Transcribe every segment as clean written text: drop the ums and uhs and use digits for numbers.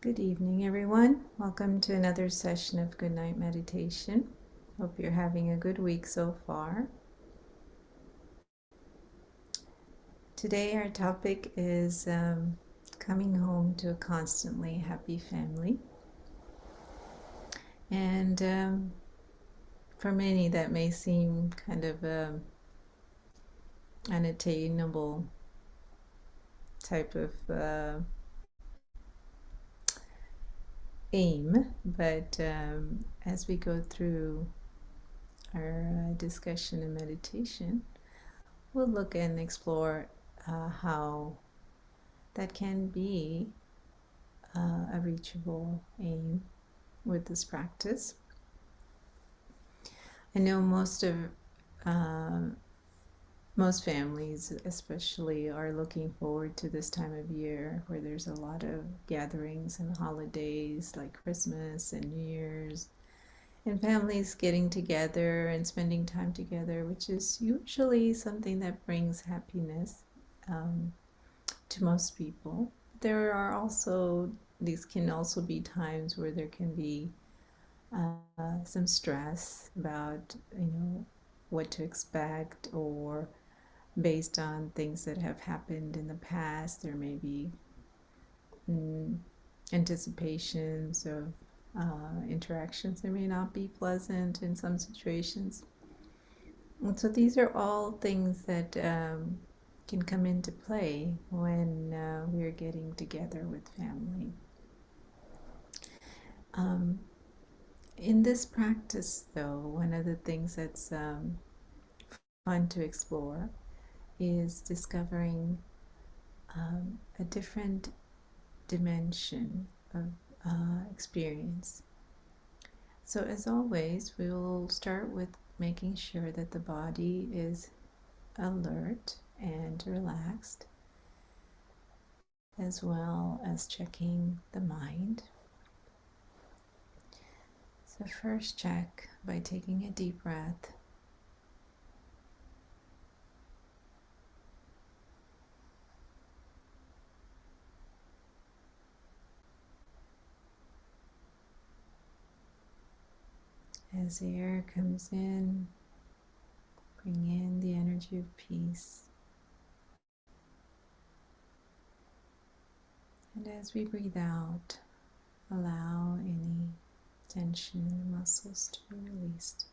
Good evening, everyone. Welcome to another session of Good Night Meditation. Hope you're having a good week so far. Today, our topic is coming home to a constantly happy family. And for many, that may seem kind of unattainable type of aim, but as we go through our discussion and meditation, we'll look and explore how that can be a reachable aim with this practice. I know most families especially are looking forward to this time of year where there's a lot of gatherings and holidays like Christmas and New Year's, and families getting together and spending time together, which is usually something that brings happiness to most people. There are also, these can also be times where there can be some stress about, what to expect, or based on things that have happened in the past. There may be anticipations of interactions that may not be pleasant in some situations. And so these are all things that can come into play when we're getting together with family. In this practice, though, one of the things that's fun to explore is discovering a different dimension of experience. So as always, we will start with making sure that the body is alert and relaxed, as well as checking the mind. So first check by taking a deep breath. As the air comes in, bring in the energy of peace. And as we breathe out, allow any tension in the muscles to be released.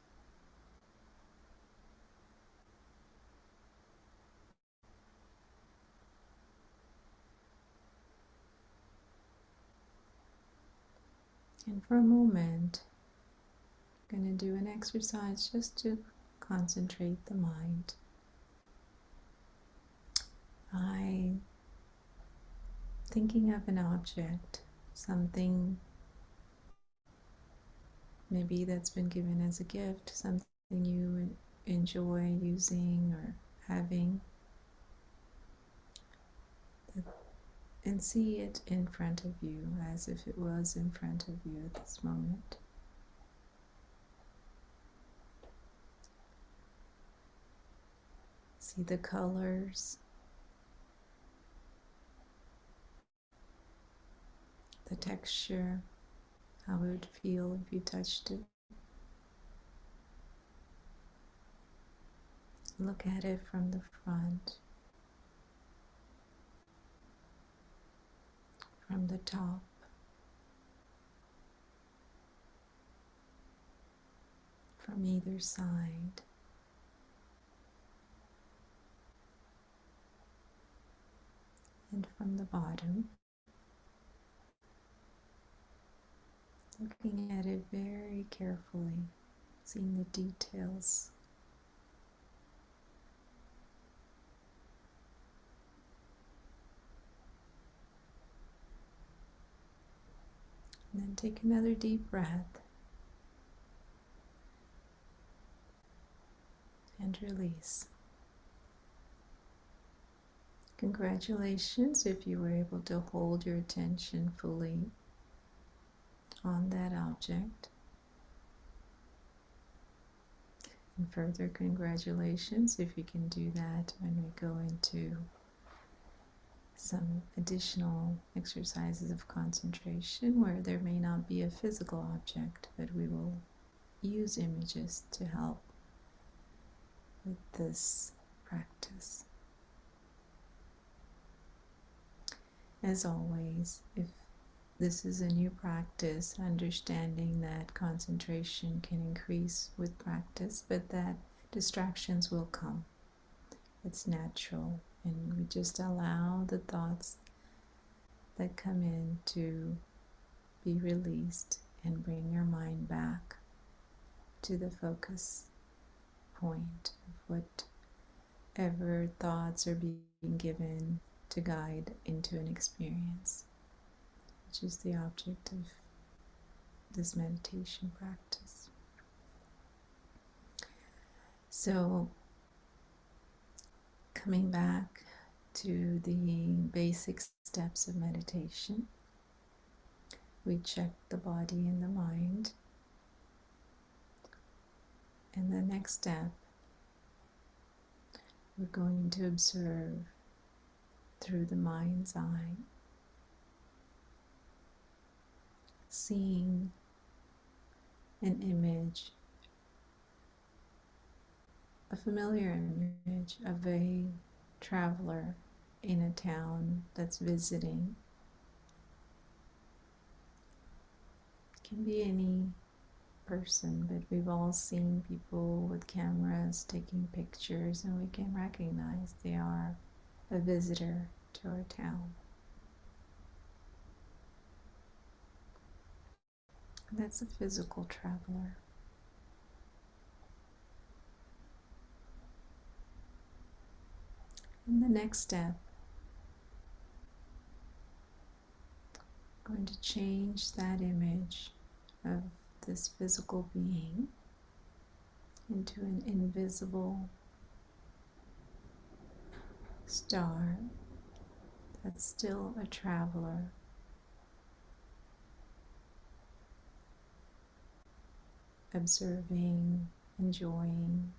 And for a moment, I'm going to do an exercise just to concentrate the mind. Thinking of an object, something maybe that's been given as a gift, something you enjoy using or having, and see it in front of you as if it was in front of you at this moment. See the colors, the texture, how it would feel if you touched it. Look at it from the front, from the top, from either side. And from the bottom, looking at it very carefully, seeing the details. And then take another deep breath and release. Congratulations if you were able to hold your attention fully on that object. And further congratulations if you can do that when we go into some additional exercises of concentration where there may not be a physical object, but we will use images to help with this practice. As always, if this is a new practice, understanding that concentration can increase with practice, but that distractions will come. It's natural, and we just allow the thoughts that come in to be released and bring your mind back to the focus point of whatever thoughts are being given to guide into an experience, which is the object of this meditation practice. So, coming back to the basic steps of meditation, we check the body and the mind. And the next step, we're going to observe through the mind's eye, seeing an image, a familiar image of a traveler in a town that's visiting. It can be any person, but we've all seen people with cameras taking pictures, and we can recognize they are a visitor to our town. And that's a physical traveler. And the next step, I'm going to change that image of this physical being into an invisible star that's still a traveler, observing, enjoying,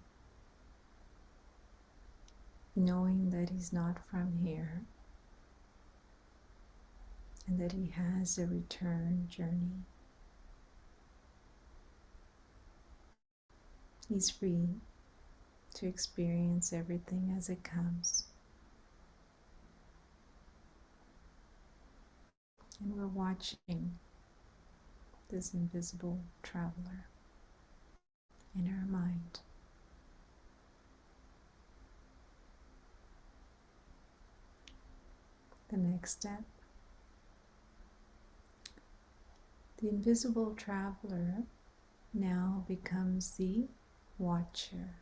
knowing that he's not from here and that he has a return journey. He's free to experience everything as it comes. And we're watching this invisible traveler in our mind. The next step, the invisible traveler now becomes the watcher,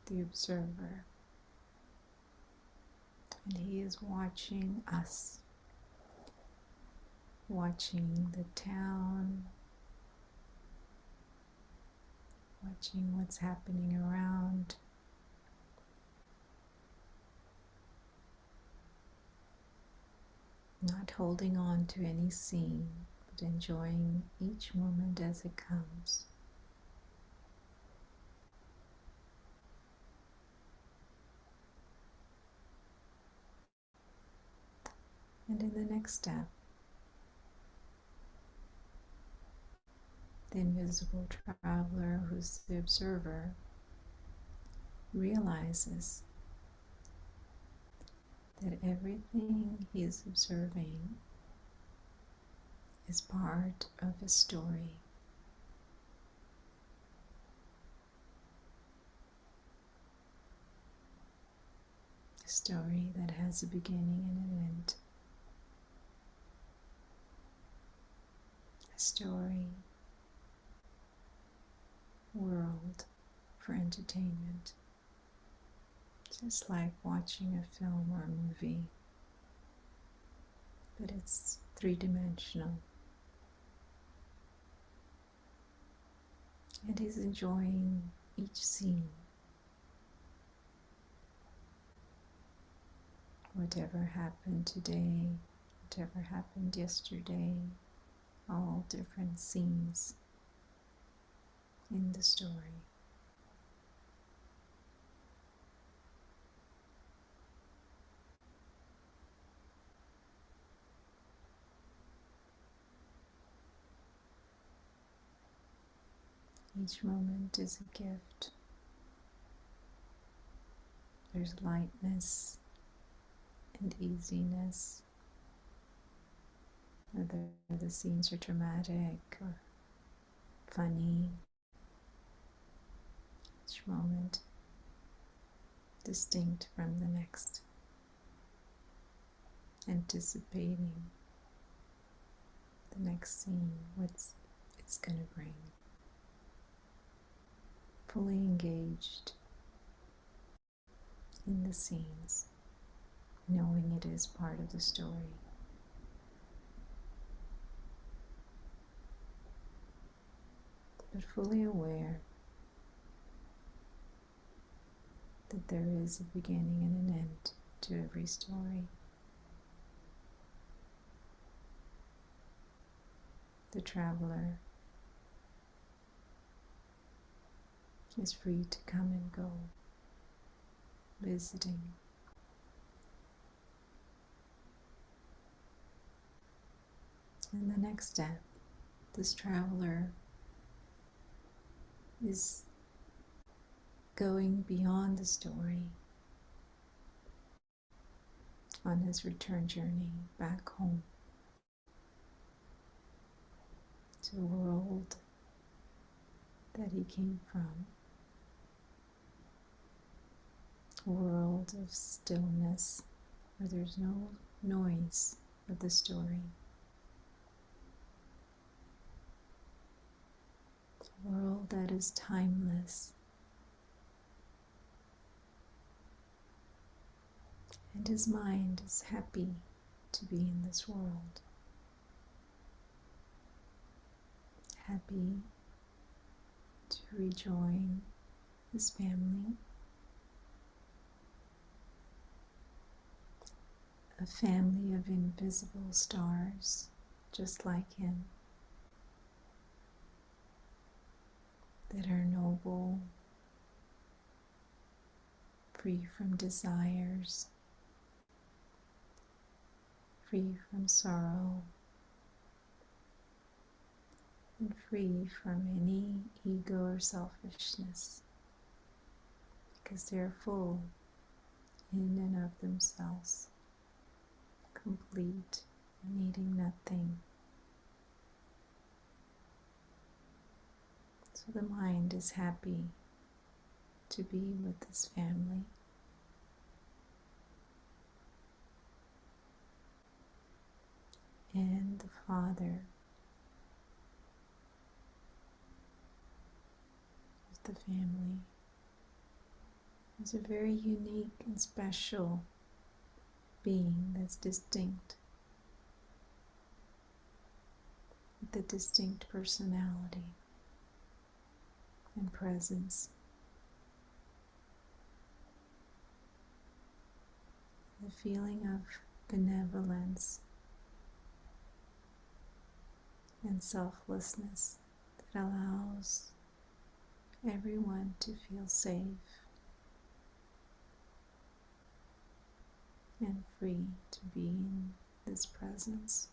the observer, and he is watching us, watching the town, watching what's happening around, not holding on to any scene, but enjoying each moment as it comes. And in the next step, the invisible traveler, who's the observer, realizes that everything he is observing is part of a story. A story that has a beginning and an end. A story, world for entertainment. Just like watching a film or a movie, but it's three-dimensional. And he's enjoying each scene. Whatever happened today, whatever happened yesterday, all different scenes in the story. Each moment is a gift. There's lightness and easiness, whether the scenes are dramatic or funny. Each moment distinct from the next, anticipating the next scene, what it's going to bring. Fully engaged in the scenes, knowing it is part of the story. But fully aware that there is a beginning and an end to every story. The traveler is free to come and go, visiting. And the next step, this traveler is going beyond the story on his return journey back home to the world that he came from, a world of stillness where there's no noise of the story, a world that is timeless. And his mind is happy to be in this world, happy to rejoin his family, a family of invisible stars just like him, that are noble, free from desires, free from sorrow, and free from any ego or selfishness, because they're full in and of themselves, complete, needing nothing. So the mind is happy to be with this family. And the father of the family is a very unique and special being that's distinct, with a distinct personality and presence. The feeling of benevolence and selflessness that allows everyone to feel safe and free to be in this presence.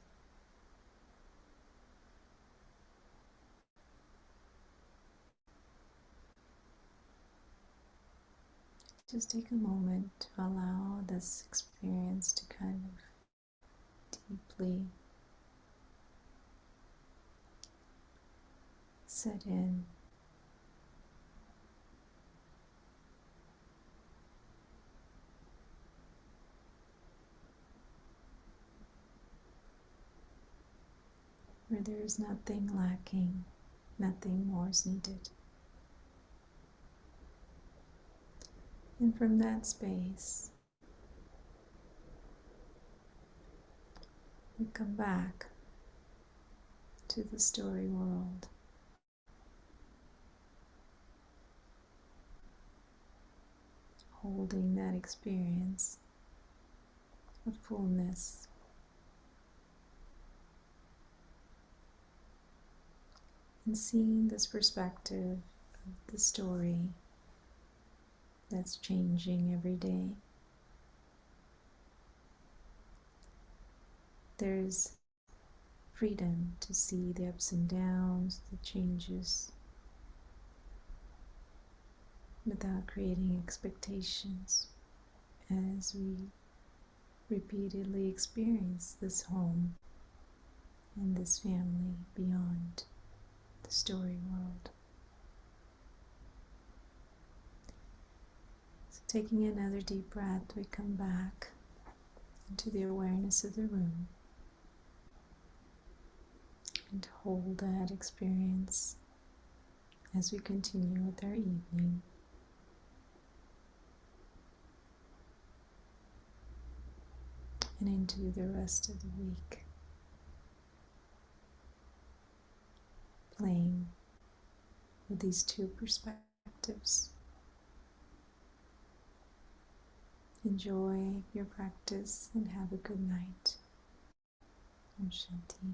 Just take a moment to allow this experience to kind of deeply set in. Where there is nothing lacking, nothing more is needed. And from that space, we come back to the story world, holding that experience of fullness, and seeing this perspective of the story that's changing every day. There's freedom to see the ups and downs, the changes, without creating expectations as we repeatedly experience this home and this family beyond the story world. So taking another deep breath, we come back into the awareness of the room and hold that experience as we continue with our evening. And into the rest of the week, playing with these two perspectives. Enjoy your practice and have a good night. Om Shanti.